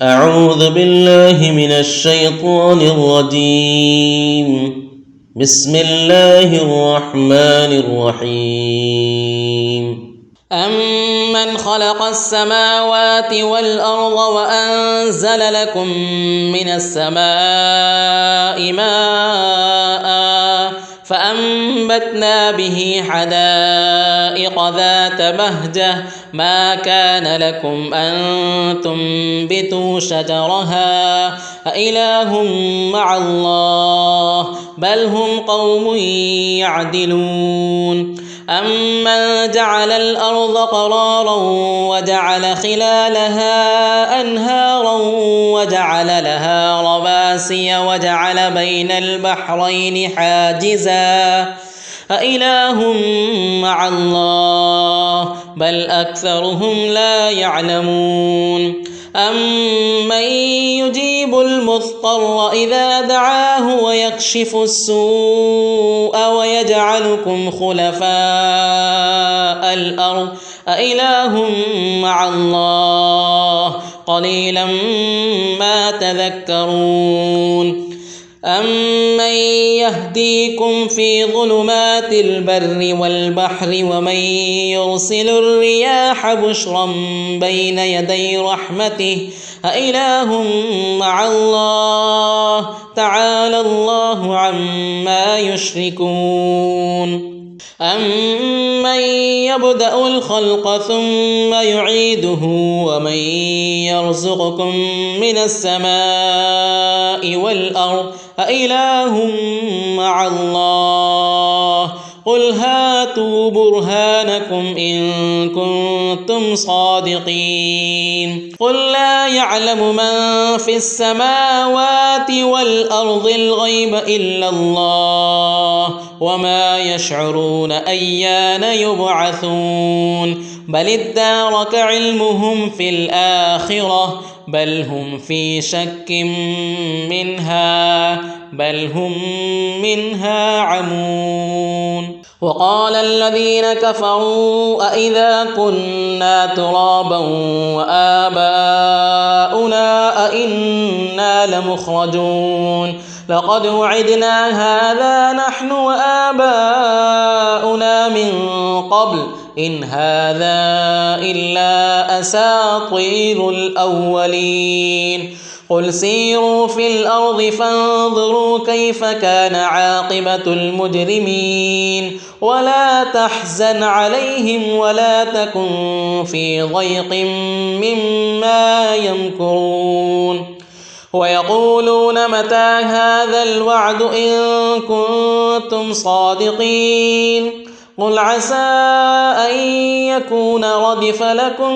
أعوذ بالله من الشيطان الرجيم. بسم الله الرحمن الرحيم. أمن خلق السماوات والأرض وأنزل لكم من السماء ماء فأنبتنا به حدائق ذات بهجة ما كان لكم أن تنبتوا شجرها أإله مع الله بل هم قوم يعدلون. أمن جعل الأرض قرارا وجعل خلالها أنهارا وجعل لها رواسي وجعل بين البحرين حاجزا أإله مع الله بل أكثرهم لا يعلمون. أمن يجيب المضطر إذا دعاه ويكشف السوء ويجعلكم خلفاء الأرض أإله مع الله قليلا ما تذكرون. أمن يهديكم في ظلمات البر والبحر ومن يرسل الرياح بشرا بين يدي رحمته أإله مع الله تعالى الله عما يشركون. أمن يبدأ الخلق ثم يعيده ومن يرزقكم من السماء والأرض أإله مع الله قل هاتوا برهانكم إن كنتم صادقين. قل لا يعلم من في السماوات والأرض الغيب إلا الله وما يشعرون أيان يبعثون بل ادارك علمهم في الآخرة بل هم في شك منها عمون. وقال الذين كفروا أإذا كنا ترابا وآباؤنا أإنا لمخرجون لقد وعدنا هذا نحن وآباؤنا من قبل إن هذا إلا أساطير الأولين. قل سيروا في الأرض فانظروا كيف كان عاقبة المجرمين ولا تحزن عليهم ولا تكن في ضيق مما يمكرون. ويقولون متى هذا الوعد إن كنتم صادقين. قل عسى أن يكون ردف لكم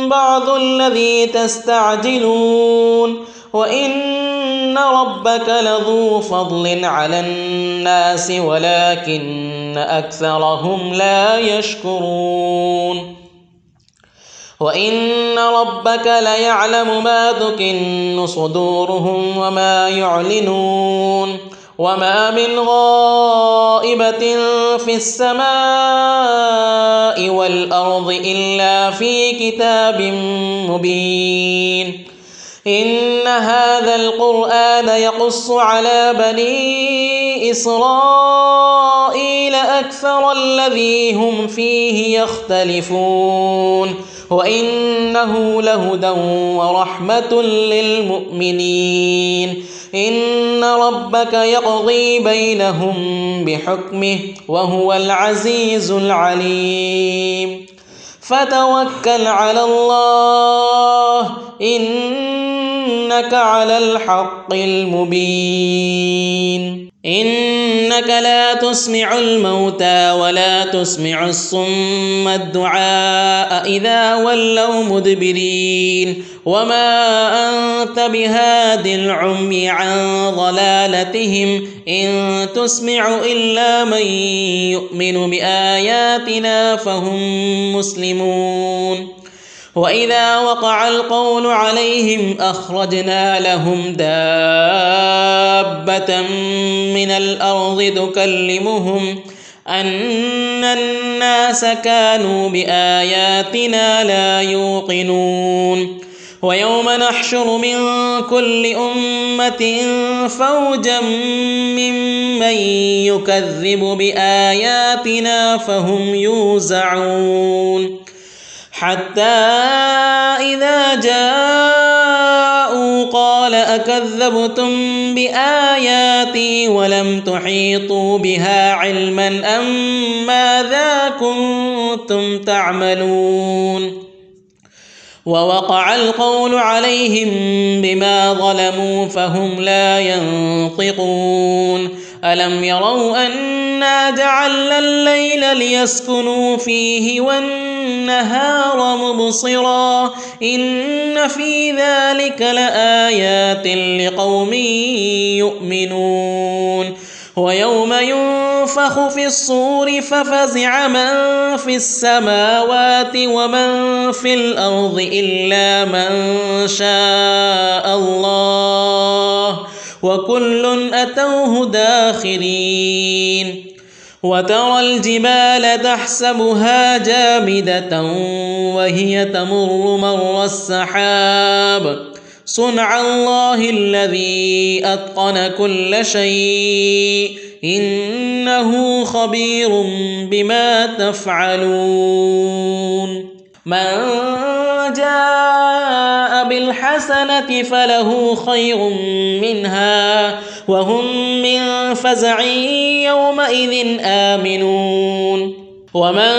بعض الذي تستعجلون وإن ربك لذو فضل على الناس ولكن أكثرهم لا يشكرون. وإن ربك ليعلم ما تكن صدورهم وما يعلنون وما من غائبة في السماء والأرض إلا في كتاب مبين. إن هذا القرآن يقص على بني إسرائيل أكثر الذي هم فيه يختلفون وإنه لهدى ورحمة للمؤمنين. إن ربك يقضي بينهم بحكمه وهو العزيز العليم. فتوكل على الله إنك على الحق المبين. إنك لا تسمع الموتى ولا تسمع الصم الدعاء إذا ولوا مدبرين وما أنت بهاد العمي عن ضلالتهم إن تسمع إلا من يؤمن بآياتنا فهم مسلمون. وإذا وقع القول عليهم أخرجنا لهم دابة من الأرض تكلمهم أن الناس كانوا بآياتنا لا يوقنون ويوم نحشر من كل أمة فوجا ممن يكذب بآياتنا فهم يوزعون حتى إذا جاءوا قال أكذبتم بآياتي ولم تحيطوا بها علما أم ماذا كنتم تعملون ووقع القول عليهم بما ظلموا فهم لا ينطقون ألم يروا أنا جعلنا الليل ليسكنوا فيه والنهار مبصرا إن في ذلك لآيات لقوم يؤمنون ويوم ينفخ في الصور ففزع من في السماوات ومن في الأرض إلا من شاء الله وكل أتوه داخرين وترى الجبال تحسبها جامدة وهي تمر مر السحاب صنع الله الذي أتقن كل شيء إنه خبير بما تفعلون من جاء بالحسنة فله خير منها وهم من فزع يومئذ آمنون ومن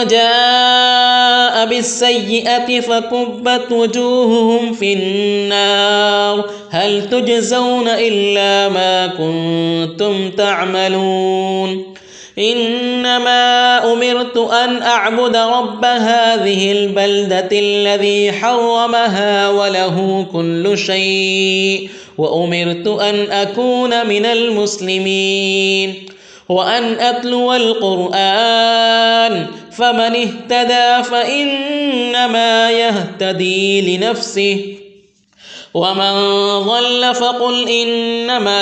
جاء بالسيئة فكبت وجوههم في النار هل تجزون إلا ما كنتم تعملون إنما أمرت أن أعبد رب هذه البلدة الذي حرمها وله كل شيء وأمرت أن أكون من المسلمين وأن أتلو القرآن فمن اهتدى فإنما يهتدي لنفسه ومن ضل فقل إنما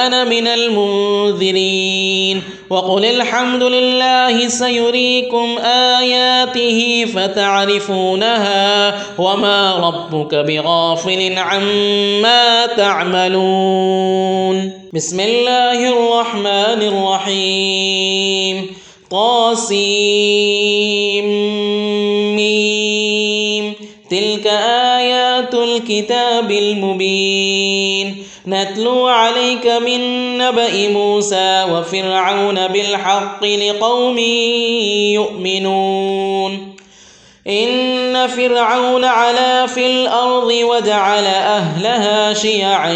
أنا من المنذرين وقل الحمد لله سيريكم آياته فتعرفونها وما ربك بغافل عما تعملون بسم الله الرحمن الرحيم طاسيم تلك آيات الكتاب المبين نتلو عليك من نبأ موسى وفرعون بالحق لقوم يؤمنون إن فرعون علا في الأرض وجعل أهلها شيعا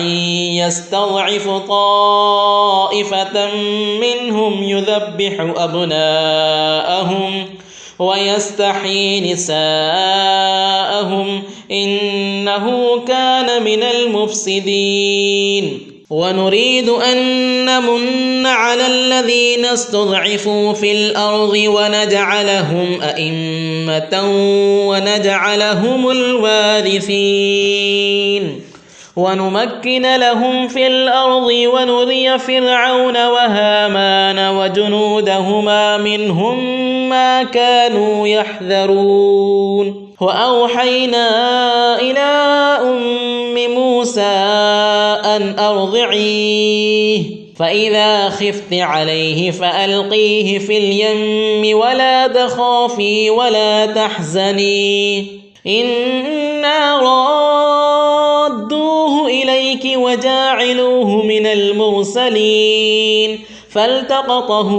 يستضعف طائفة منهم يذبح أبناءهم ويستحيي نساءهم إنه كان من المفسدين ونريد أن نمن على الذين استضعفوا في الأرض ونجعلهم أئمة ونجعلهم الوارثين ونمكن لهم في الأرض ونري فرعون وهامان وجنودهما منهم ما كانوا يحذرون وأوحينا إلى أم موسى أن أرضعيه فإذا خفت عليه فألقيه في اليم ولا تخافي ولا تحزني إنا رادوه إليك وجاعلوه من المرسلين فالتقطه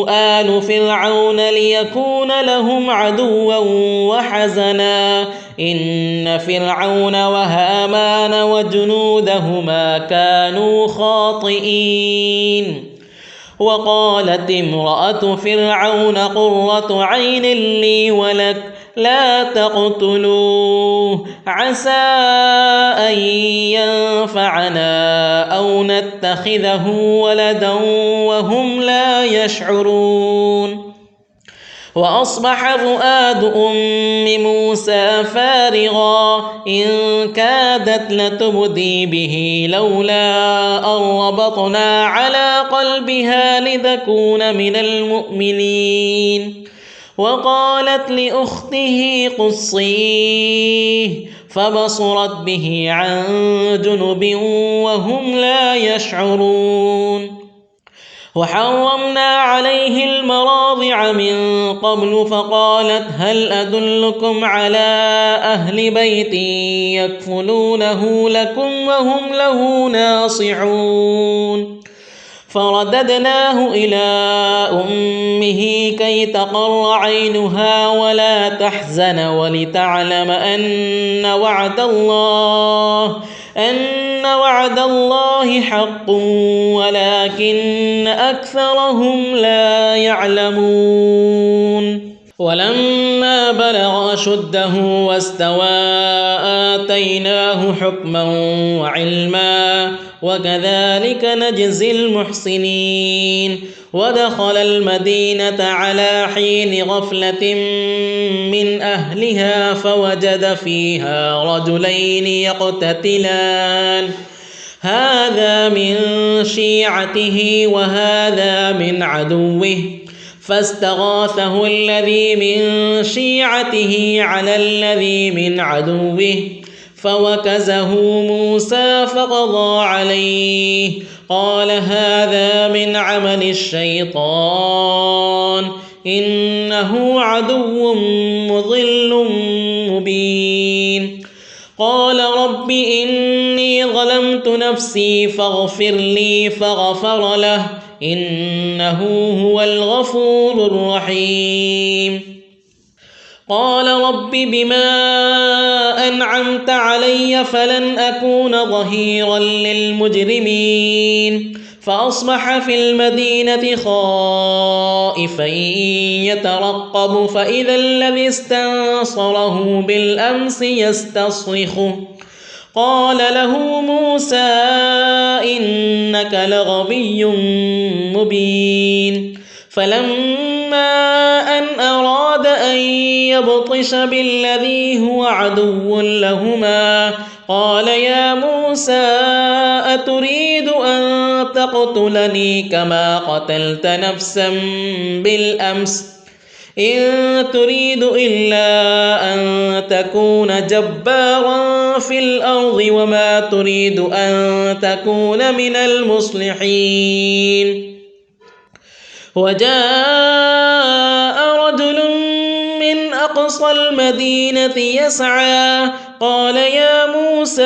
آل فرعون ليكون لهم عدوا وحزنا إن فرعون وهامان وجنودهما كانوا خاطئين وقالت امرأة فرعون قرة عين لي ولك لا تقتلوه عسى أن ينفعنا أو نتخذه ولدا وهم لا يشعرون وأصبح فؤاد أم موسى فارغا إن كادت لتبدي به لولا أن ربطنا على قلبها لتكون من المؤمنين وقالت لأخته قصيه فبصرت به عن جنب وهم لا يشعرون. وحرمنا عليه المراضع من قبل فقالت هل أدلكم على أهل بيت يكفلونه لكم وهم له ناصحون. فرددناه إلى أمه كي تقر عينها ولا تحزن ولتعلم أن وعد الله حق ولكن أكثرهم لا يعلمون. ولما بلغ أشده واستوى آتيناه حكما وعلما وكذلك نجزي المحسنين. ودخل المدينة على حين غفلة من أهلها فوجد فيها رجلين يقتتلان هذا من شيعته وهذا من عدوه فاستغاثه الذي من شيعته على الذي من عدوه فوكزه موسى فقضى عليه قال هذا من عمل الشيطان إنه عدو مضل مبين. قال رب إني ظلمت نفسي فاغفر لي فغفر له إنه هو الغفور الرحيم. قال رب بما أنعمت علي فلن أكون ظهيرا للمجرمين. فأصبح في المدينة خائفا يترقب فإذا الذي استنصره بالأمس يستصرخه قال له موسى إنك لغوي مبين. فلما أن أراد أن يبطش بالذي هو عدو لهما قال يا موسى أتريد أن تقتلني كما قتلت نفسا بالأمس إن تريد إلا أن تكون جبارا في الأرض وما تريد أن تكون من المصلحين. وجاء رجل من أقصى المدينة يسعى قال يا موسى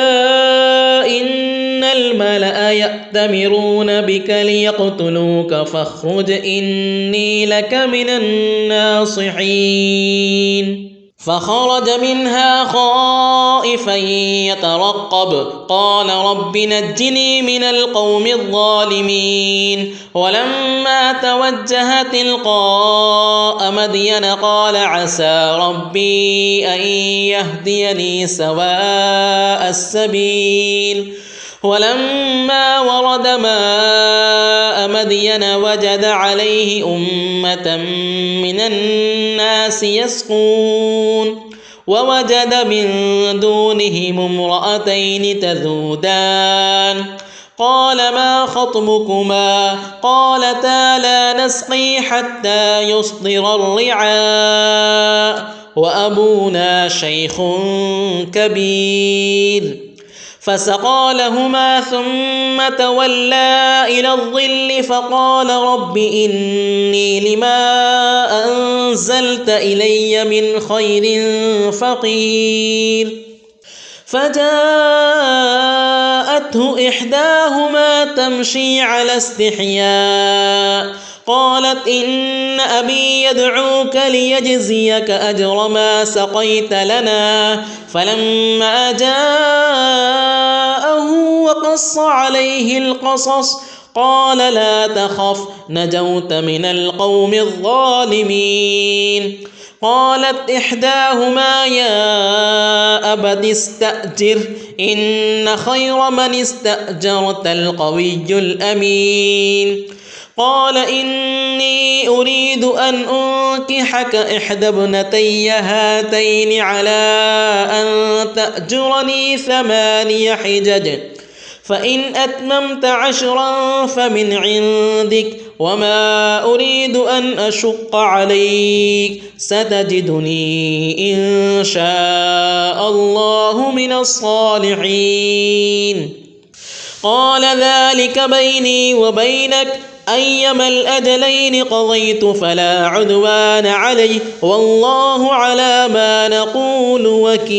إن الملأ يأتمرون بك ليقتلوك فاخرج إني لك من الناصحين. فخرج منها خائفا يترقب قال رب نجني من القوم الظالمين. ولما توجه تلقاء مدين قال عسى ربي أن يهديني سواء السبيل. ولما ورد ماء مدين وجد عليه أمة من الناس يسقون ووجد من دونهم امرأتين تذودان قال ما خطبكما قالتا لا نسقي حتى يصدر الرعاء وأبونا شيخ كبير. فسقى لهما ثم تولى إلى الظل فقال رب إني لما أنزلت إلي من خير فقير. فجاءته إحداهما تمشي على استحياء قالت إن أبي يدعوك ليجزيك أجر ما سقيت لنا. فلما جاءه وقص عليه القصص قال لا تخف نجوت من القوم الظالمين. قالت إحداهما يا أبت استأجر إن خير من استأجرت القوي الأمين. قال إني أريد أن أنكحك إحدى ابنتي هاتين على أن تأجرني 8 حجج فإن أتممت 10 فمن عندك وما أريد أن أشق عليك ستجدني إن شاء الله من الصالحين. قال ذلك بيني وبينك أيما الأجلين قضيت فلا عدوان علي والله على ما نقول وكيل.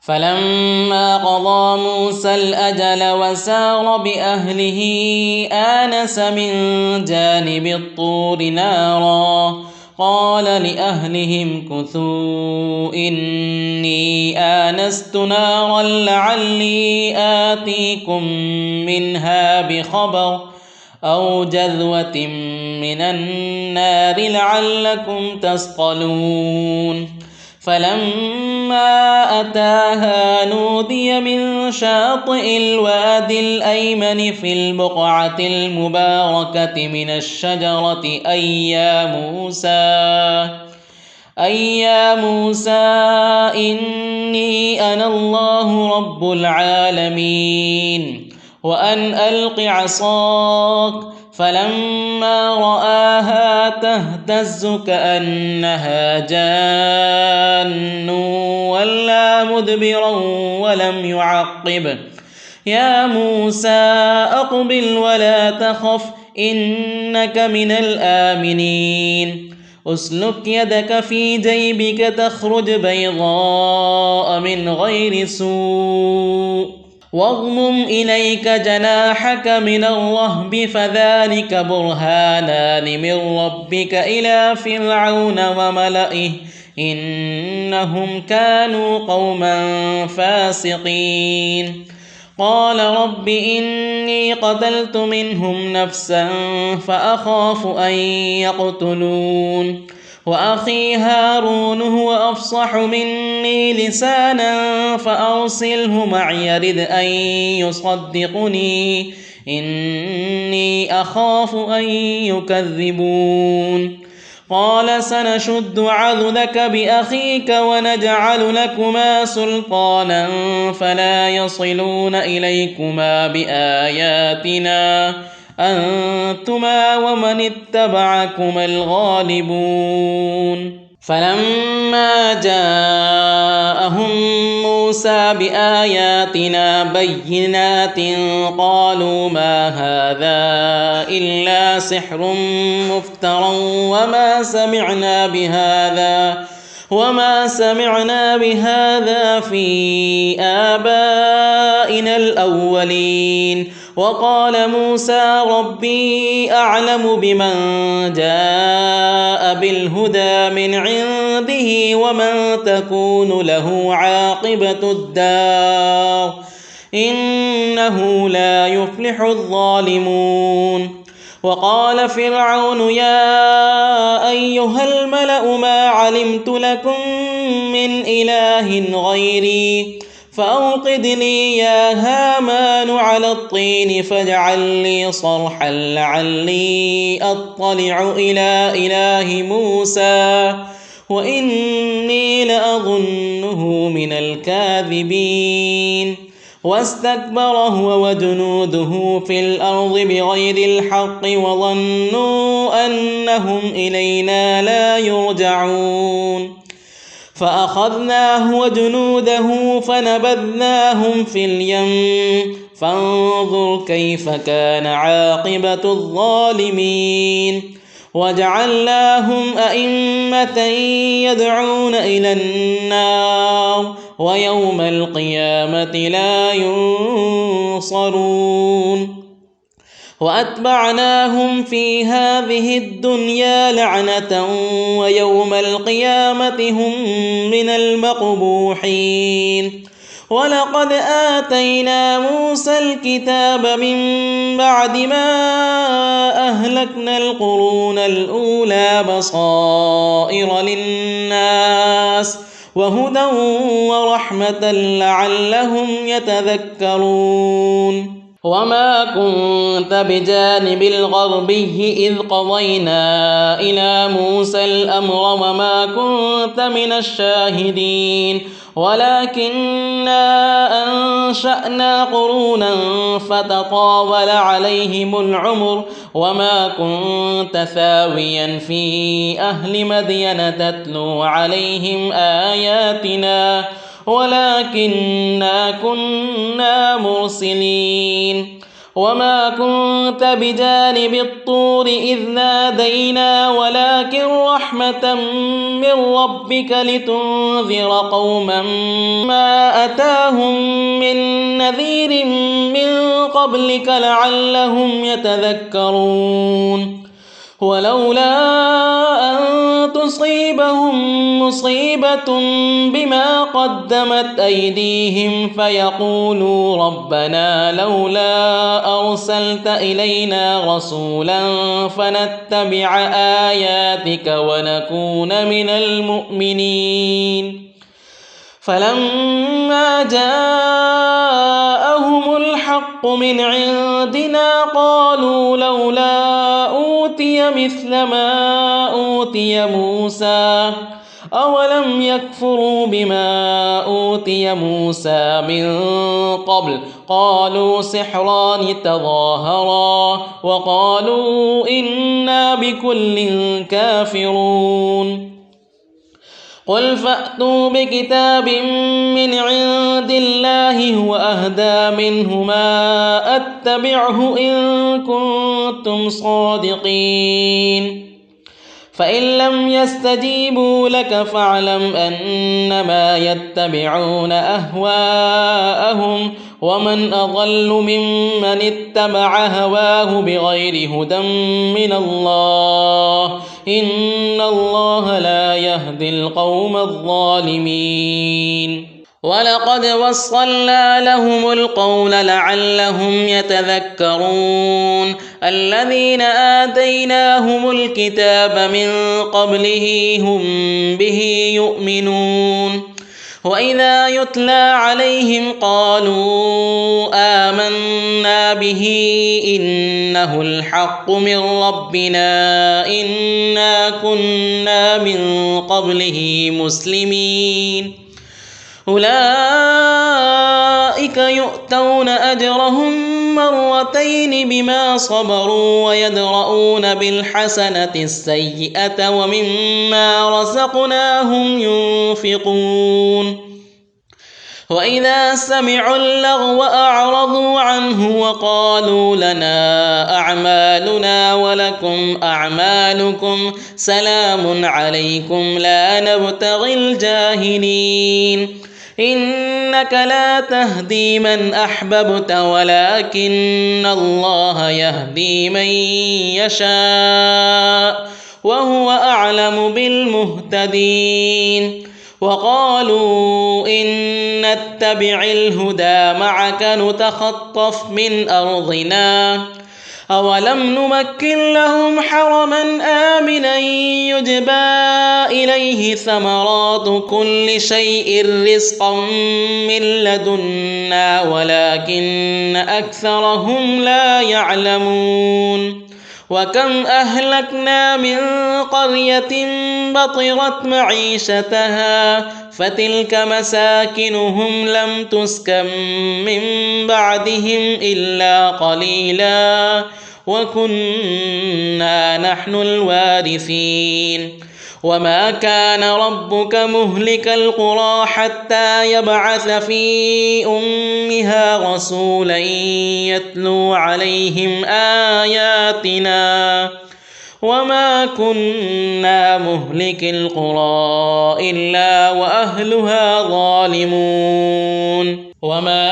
فلما قضى موسى الأجل وسار بأهله آنس من جانب الطور نارا قال لأهلهم كثوا إني آنست نارا لعلي آتيكم منها بخبر أو جذوة من النار لعلكم تصطلون. فلما أتاها نودي من شاطئ الوادي الأيمن في البقعة المباركة من الشجرة أي يا موسى إني أنا الله رب العالمين وأن ألق عصاك. فلما رآها تهتز كأنها جان ولا مدبرا ولم يعقب. يا موسى أقبل ولا تخف إنك من الآمنين. أسلك يدك في جيبك تخرج بيضاء من غير سوء واضمم إليك جناحك من الرهب فذلك برهانان من ربك إلى فرعون وملئه إنهم كانوا قوما فاسقين. قال رب إني قتلت منهم نفسا فأخاف أن يقتلون وأخي هارون هو أفصح مني لسانا فأرسله معي يرد أن يصدقني إني أخاف أن يكذبون. قال سنشد عضدك بأخيك ونجعل لكما سلطانا فلا يصلون إليكما بآياتنا أنتما ومن اتبعكما الغالبون. فلما جاءهم موسى بآياتنا بينات قالوا ما هذا إلا سحر مفترى وما سمعنا بهذا في آبائنا الأولين. وقال موسى ربي أعلم بمن جاء بالهدى من عنده ومن تكون له عاقبة الدار إنه لا يفلح الظالمون. وقال فرعون يا أيها الملأ ما علمت لكم من إله غيري فأوقد لي يا هامان على الطين فاجعل لي صرحا لعلي أطلع إلى إله موسى وإني لأظنه من الكاذبين. واستكبر هو وجنوده في الأرض بغير الحق وظنوا أنهم إلينا لا يرجعون. فأخذناه وجنوده فنبذناهم في اليم فانظر كيف كان عاقبة الظالمين. وجعلناهم أئمة يدعون إلى النار ويوم القيامة لا ينصرون. وأتبعناهم في هذه الدنيا لعنة ويوم القيامة هم من المقبوحين. ولقد آتينا موسى الكتاب من بعد ما أهلكنا القرون الأولى بصائر للناس وهدى ورحمة لعلهم يتذكرون. وما كنت بجانب الغربي إذ قضينا إلى موسى الأمر وما كنت من الشاهدين ولكننا أنشأنا قرونا فتطاول عليهم العمر وما كنت ثاويا في أهل مدين تتلو عليهم آياتنا ولكننا كنا مرسلين وما كنت بجانب الطور إذ نادينا ولكن رحمة من ربك لتنذر قوما ما أتاهم من نذير من قبلك لعلهم يتذكرون ولولا أن تصيبهم مصيبة بما قدمت أيديهم فيقولوا ربنا لولا أرسلت إلينا رسولا فنتبع آياتك ونكون من المؤمنين فلما جاءهم الحق من عندنا قالوا لولا أوتي مثل ما أوتي موسى أولم يكفروا بما أوتي موسى من قبل قالوا سحران تظاهرا وقالوا إنا بكل كافرون قل فأتوا بكتاب من عند الله هو أهدى منه ما أتبعه إن كنتم صادقين فإن لم يستجيبوا لك فاعلم أنما يتبعون أهواءهم ومن أضل ممن اتبع هواه بغير هدى من الله إن الله لا يهدي القوم الظالمين ولقد وصلنا لهم القول لعلهم يتذكرون الذين آتيناهم الكتاب من قبله هم به يؤمنون وإذا يتلى عليهم قالوا آمنا به إنه الحق من ربنا إنا كنا من قبله مسلمين أولئك يؤتون أجرهم مرتين بما صبروا ويدرؤون بالحسنة السيئة ومما رزقناهم ينفقون وإذا سمعوا اللغو أعرضوا عنه وقالوا لنا أعمالنا ولكم أعمالكم سلام عليكم لا نبتغي الجاهلين إنك لا تهدي من أحببت ولكن الله يهدي من يشاء وهو أعلم بالمهتدين وقالوا إن نتبع الهدى معك نتخطف من أرضنا أولم نمكن لهم حرما آمنا يجبى إليه ثمرات كل شيء رزقا من لدنا ولكن أكثرهم لا يعلمون وكم أهلكنا من قرية بطرت معيشتها فتلك مساكنهم لم تسكن من بعدهم إلا قليلا وكنا نحن الوارثين وما كان ربك مهلك القرى حتى يبعث في أمها رسولا يتلو عليهم آياتنا وما كنا مهلك القرى إلا وأهلها ظالمون وما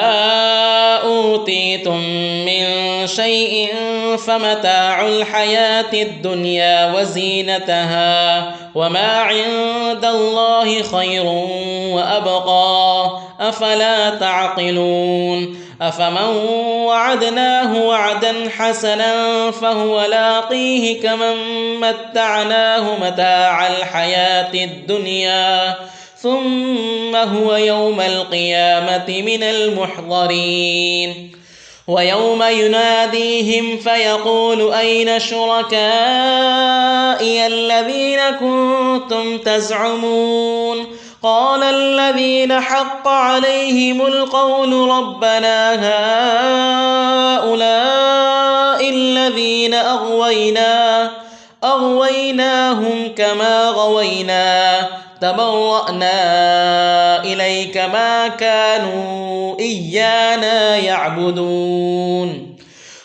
أوتيتم من شيء فمتاع الحياة الدنيا وزينتها وما عند الله خير وأبقى أفلا تعقلون أفمن وعدناه وعدا حسنا فهو لاقيه كمن متعناه متاع الحياة الدنيا ثم هو يوم القيامة من المحضرين ويوم يناديهم فيقول أين شركائي الذين كنتم تزعمون قال الذين حق عليهم القول ربنا هؤلاء الذين أغويناهم كما غوينا تبرأنا إليك ما كانوا إيانا يعبدون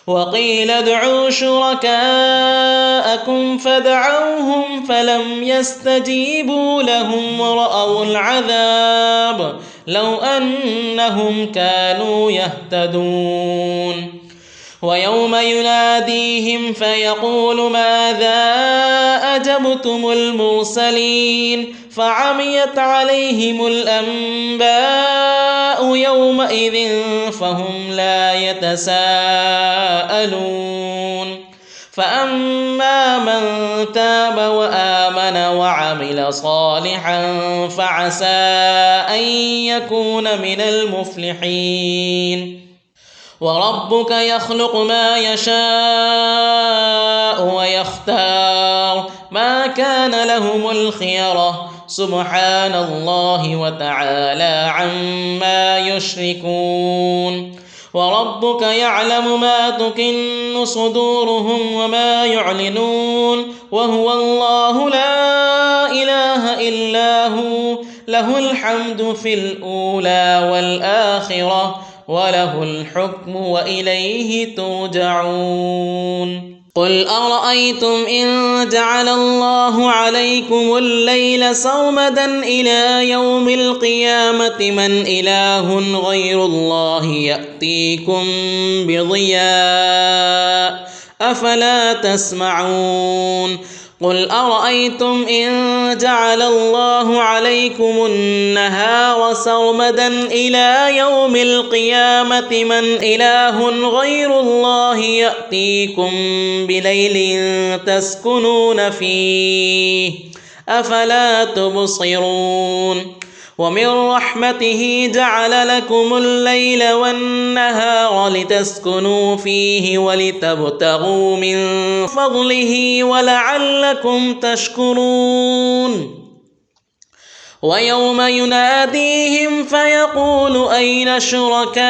وقيل ادعوا شركاءكم فدعوهم فلم يستجيبوا لهم ورأوا العذاب لو أنهم كانوا يهتدون ويوم يناديهم فيقول ماذا أجبتم المرسلين فعميت عليهم الأنباء يومئذ فهم لا يتساءلون فأما من تاب وآمن وعمل صالحا فعسى أن يكون من المفلحين وربك يخلق ما يشاء ويختار ما كان لهم الخيرة سبحان الله وتعالى عما يشركون وربك يعلم ما تكن صدورهم وما يعلنون وهو الله لا إله إلا هو له الحمد في الأولى والآخرة وله الحكم وإليه ترجعون قل أرأيتم إن جعل الله عليكم الليل سرمدا إلى يوم القيامة من إله غير الله يأتيكم بضياء أفلا تسمعون قل أرأيتم إن جعل الله عليكم النهار سرمدا إلى يوم القيامة من إله غير الله يأتيكم بليل تسكنون فيه أفلا تبصرون ومن رحمته جعل لكم الليل والنهار لتسكنوا فيه ولتبتغوا من فضله ولعلكم تشكرون ويوم يناديهم فيقول أين شركائي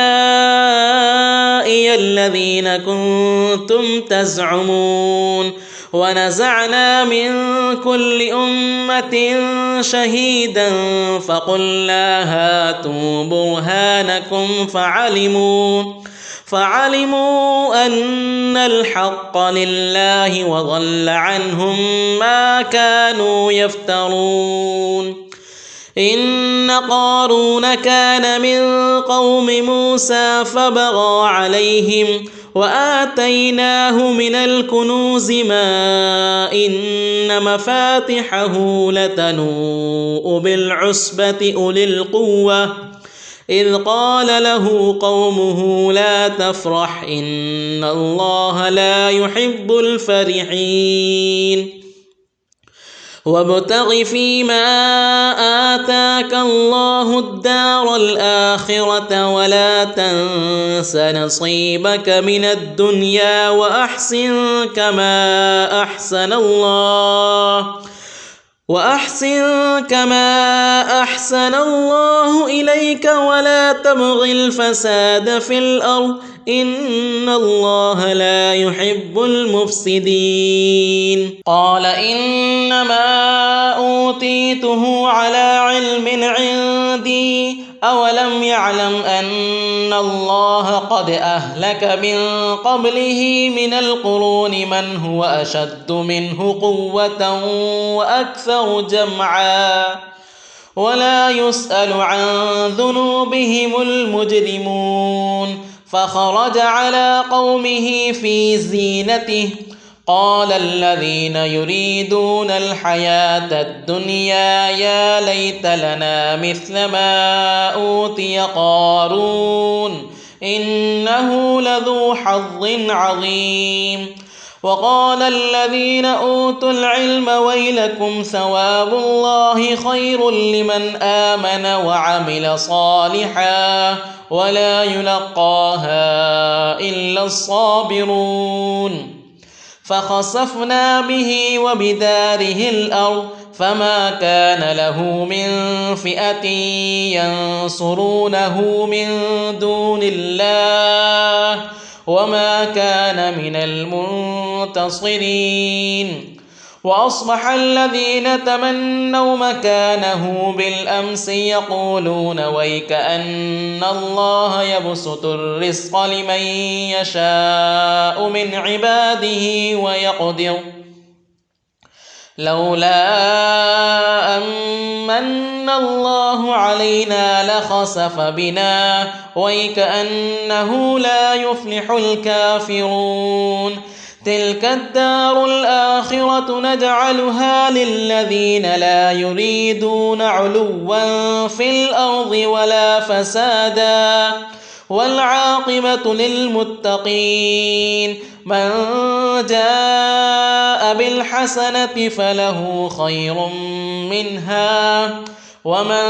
الذين كنتم تزعمون ونزعنا من كل أمة شهيدا فقلنا هاتوا برهانكم فعلموا أن الحق لله وضل عنهم ما كانوا يفترون إن قارون كان من قوم موسى فبغى عليهم وآتيناه من الكنوز ما إن مفاتحه لتنوء بالعصبة أولي القوة إذ قال له قومه لا تفرح إن الله لا يحب الفرحين وابتغ فيما آتاك الله الدار الآخرة ولا تنس نصيبك من الدنيا وأحسن كما أحسن الله إليك ولا تبغ الفساد في الأرض إن الله لا يحب المفسدين قال إنما أوتيته على علم عندي أولم يعلم أن الله قد أهلك من قبله من القرون من هو أشد منه قوة وأكثر جمعا ولا يسأل عن ذنوبهم المجرمون فخرج على قومه في زينته قال الذين يريدون الحياة الدنيا يا ليت لنا مثل ما أوتي قارون إنه لذو حظ عظيم وقال الذين أوتوا العلم ويلكم ثواب الله خير لمن آمن وعمل صالحا ولا يلقاها إلا الصابرون فخسفنا به وبداره الأرض فما كان له من فئة ينصرونه من دون الله وما كان من المنتصرين. وأصبح الذين تمنوا مكانه بالأمس يقولون ويك أن الله يبسط الرزق لمن يشاء من عباده ويقدر لولا أمن الله علينا لخسف بنا ويك أنه لا يفلح الكافرون. تلك الدار الآخرة نجعلها للذين لا يريدون علوا في الأرض ولا فسادا والعاقبة للمتقين. من جاء بالحسنة فله خير منها ومن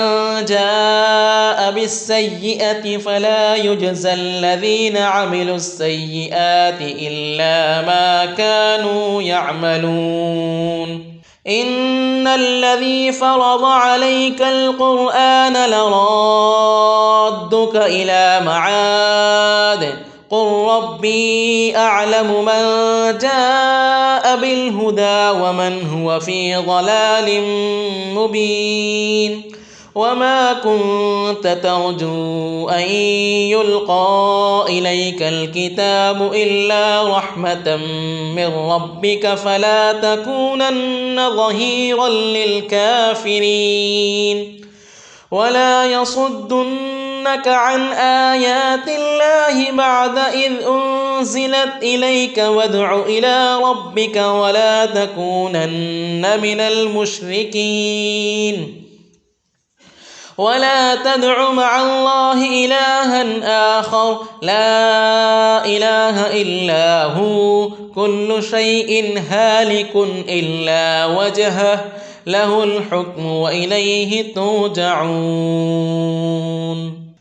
جاء بالسيئة فلا يجزى الذين عملوا السيئات إلا ما كانوا يعملون. إن الذي فرض عليك القرآن لرادك إلى معاد قل ربي أعلم من جاء بالهدى ومن هو في ضلال مبين. وما كنت ترجو أن يلقى إليك الكتاب إلا رحمة من ربك فلا تكونن ظهيرا للكافرين. ولا يصدنك عن آيات الله بعد إذ أنزلت إليك وادع إلى ربك ولا تكونن من المشركين. ولا تدع مع الله إلها آخر لا إله إلا هو كل شيء هالك إلا وجهه له الحكم وإليه ترجعون.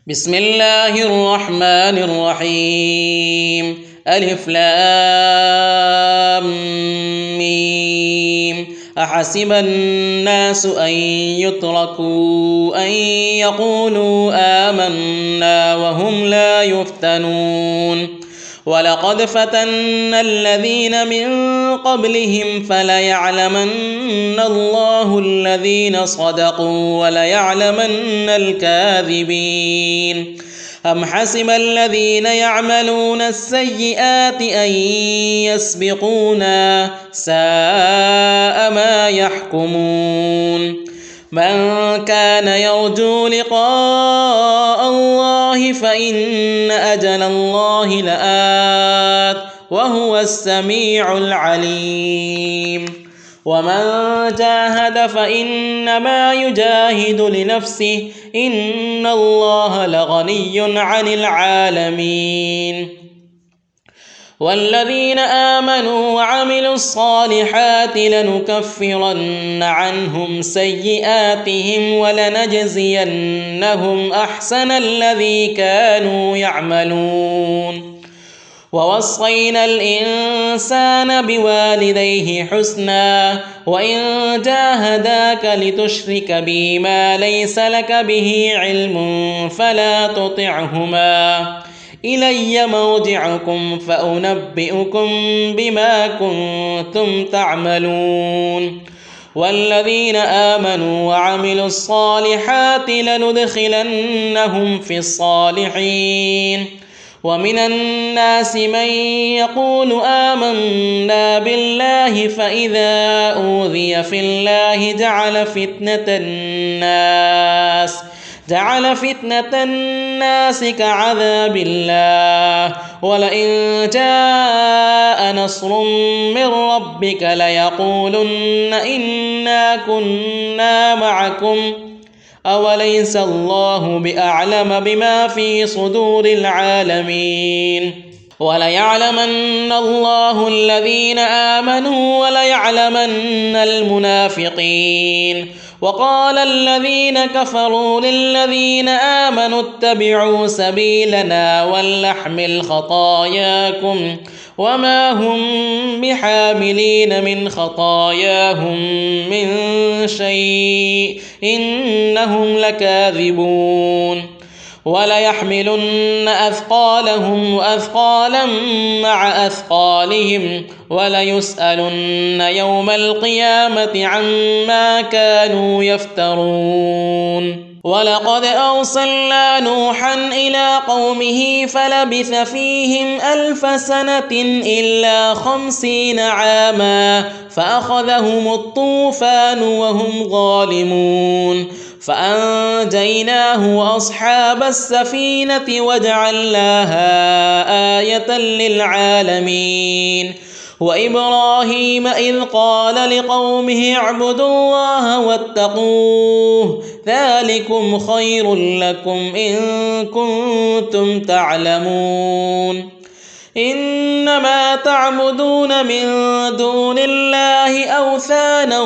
بسم الله الرحمن الرحيم. ألف لام ميم. أحسب الناس أن يتركوا أن يقولوا آمنا وهم لا يفتنون. ولقد فتنا الذين من قبلهم فليعلمن الله الذين صدقوا وليعلمن الكاذبين. أم حسب الذين يعملون السيئات أن يسبقونا ساء ما يحكمون. من كان يرجو لقاء الله فإن أجل الله لآت وهو السميع العليم. ومن جاهد فإنما يجاهد لنفسه إن الله لغني عن العالمين. والذين آمنوا وعملوا الصالحات لنكفرن عنهم سيئاتهم ولنجزينهم أحسن الذي كانوا يعملون. ووصينا الإنسان بوالديه حسنا وإن جاهداك لتشرك بي ما ليس لك به علم فلا تطعهما إلي مرجعكم فأنبئكم بما كنتم تعملون. والذين آمنوا وعملوا الصالحات لندخلنهم في الصالحين. ومن الناس من يقول آمنا بالله فإذا أوذي في الله جعل فتنة الناس كعذاب الله. ولئن جاء نصر من ربك ليقولن إنا كنا معكم أوليس الله بأعلم بما في صدور العالمين. وليعلمن الله الذين آمنوا وليعلمن المنافقين. وقال الذين كفروا للذين آمنوا اتبعوا سبيلنا ولنحمل خطاياكم وما هم بحاملين من خطاياهم من شيء إنهم لكاذبون وليحملن أثقالهم وأثقالا مع أثقالهم وليسألن يوم القيامة عما كانوا يفترون ولقد أرسلنا نوحا إلى قومه فلبث فيهم 1000 سنة إلا 50 عاما فأخذهم الطوفان وهم ظالمون فأنجيناه وأصحاب السفينة وجعلناها آية للعالمين وإبراهيم إذ قال لقومه اعبدوا الله واتقوه ذلكم خير لكم إن كنتم تعلمون إنما تعبدون من دون الله أوثانا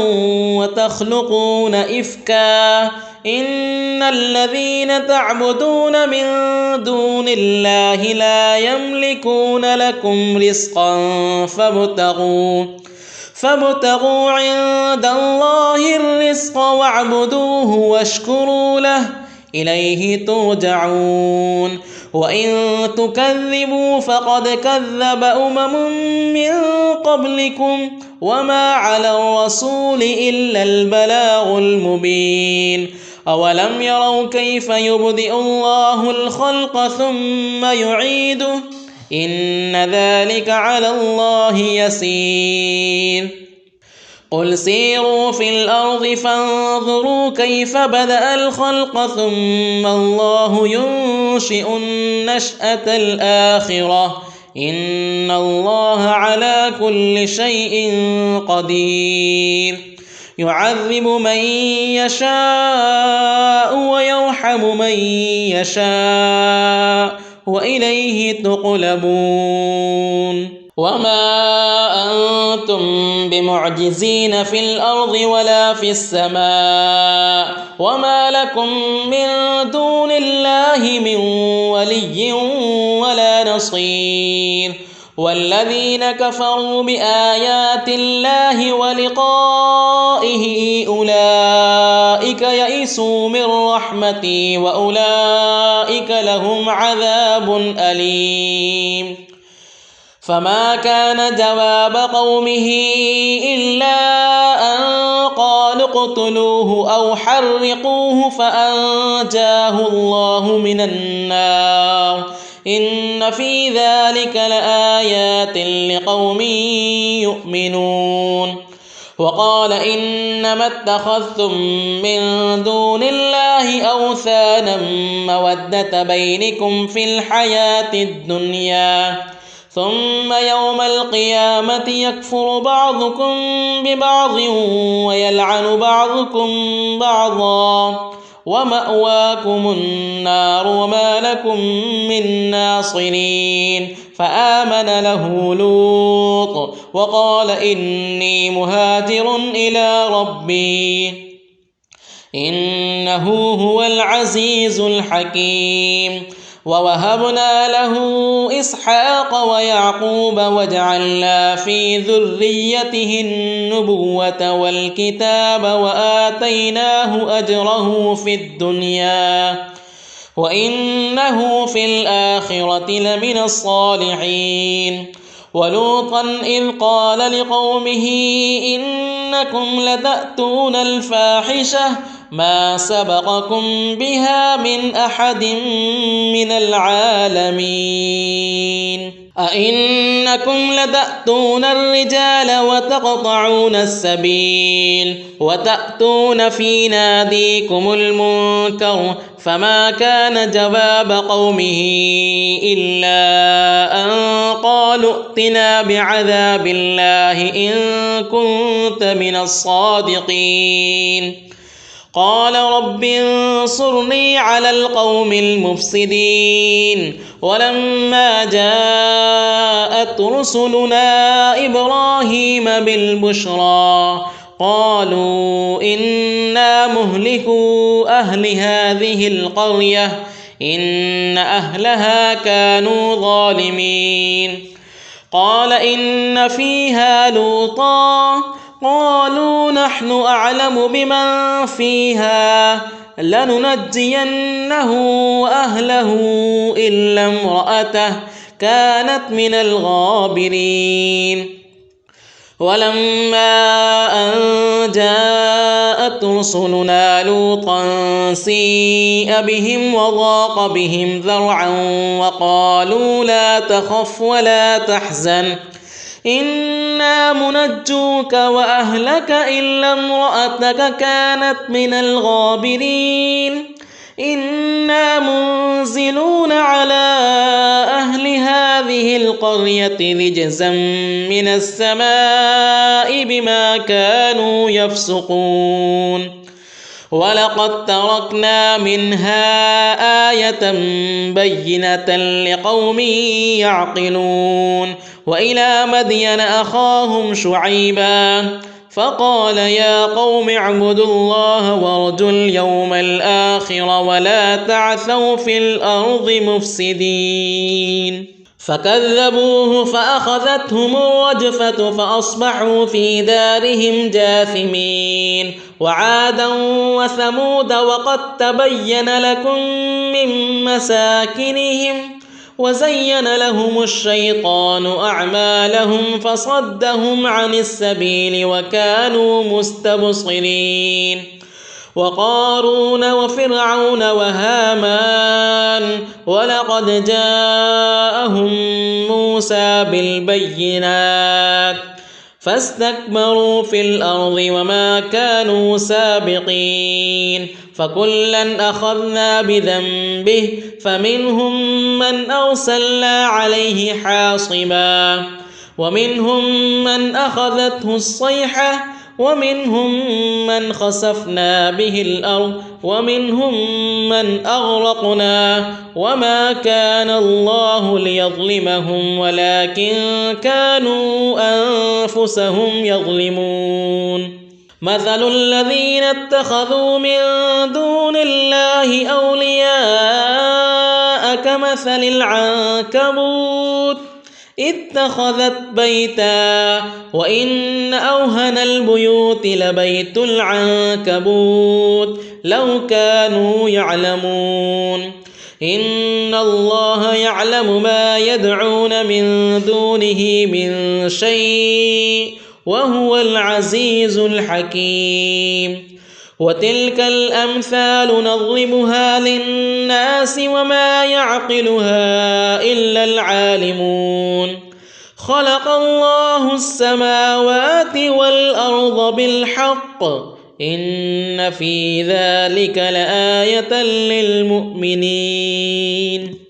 وتخلقون إفكا إن الذين تعبدون من دون الله لا يملكون لكم رزقا فابتغوا عند الله الرزق واعبدوه واشكروا له إليه ترجعون وإن تكذبوا فقد كذب من قبلكم وما على الرسول إلا البلاغ المبين أولم يروا كيف يبدئ الله الخلق ثم يعيده إن ذلك على الله يسير قل سيروا في الأرض فانظروا كيف بدأ الخلق ثم الله ينشئ النشأة الآخرة إن الله على كل شيء قدير يعذب من يشاء ويرحم من يشاء وإليه تقلبون وما أنتم بمعجزين في الأرض ولا في السماء وما لكم من دون الله من ولي ولا نصير والذين كفروا بآيات الله ولقائه أولئك يئسوا من رحمتي وأولئك لهم عذاب أليم فما كان جواب قومه إلا أن قالوا اقتلوه أو حرقوه فأنجاه الله من النار إن في ذلك لآيات لقوم يؤمنون وقال إنما اتخذتم من دون الله أوثانا مودة بينكم في الحياة الدنيا ثم يوم القيامة يكفر بعضكم ببعض ويلعن بعضكم بعضا ومأواكم النار وما لكم من ناصرين فآمن له لوط وقال إني مهاجر إلى ربي إنه هو العزيز الحكيم ووهبنا له إسحاق ويعقوب وجعلنا في ذريته النبوة والكتاب وآتيناه أجره في الدنيا وإنه في الآخرة لمن الصالحين ولوطا إذ قال لقومه إنكم لتأتون الفاحشة ما سبقكم بها من أحد من العالمين أئنكم لتأتون الرجال وتقطعون السبيل وتأتون في ناديكم المنكر فما كان جواب قومه إلا أن قالوا ائتنا بعذاب الله إن كنت من الصادقين قال رب انصرني على القوم المفسدين ولما جاءت رسلنا إبراهيم بالبشرى قالوا إنا مهلكو أهل هذه القرية إن أهلها كانوا ظالمين قال إن فيها لوطا قالوا نحن أعلم بمن فيها لننجينه وأهله إلا امرأته كانت من الغابرين ولما أن جاءت رسلنا لوطا سيء بهم وضاق بهم ذرعا وقالوا لا تخف ولا تحزن إنا منجوك وأهلك إلا امرأتك كانت من الغابرين إنا منزلون على أهل هذه القرية رجزا من السماء بما كانوا يفسقون ولقد تركنا منها آية بينة لقوم يعقلون وإلى مدين أخاهم شعيبا فقال يا قوم اعبدوا الله وارجوا اليوم الآخر ولا تعثوا في الأرض مفسدين فكذبوه فأخذتهم الرجفة فأصبحوا في دارهم جاثمين وعادا وثمود وقد تبين لكم من مساكنهم وزين لهم الشيطان أعمالهم فصدهم عن السبيل وكانوا مستبصرين وقارون وفرعون وهامان ولقد جاءهم موسى بالبينات فاستكبروا في الأرض وما كانوا سابقين فكلا أخذنا بذنبه فمنهم من أرسلنا عليه حاصبا ومنهم من أخذته الصيحة ومنهم من خسفنا به الأرض ومنهم من أغرقنا وما كان الله ليظلمهم ولكن كانوا أنفسهم يظلمون مثل الذين اتخذوا من دون الله أولياء كمثل العنكبوت اتخذت بيتا وإن أوهن البيوت لبيت العنكبوت لو كانوا يعلمون إن الله يعلم ما يدعون من دونه من شيء وهو العزيز الحكيم وتلك الأمثال نضربها للناس وما يعقلها إلا العالمون خلق الله السماوات والأرض بالحق إن في ذلك لآية للمؤمنين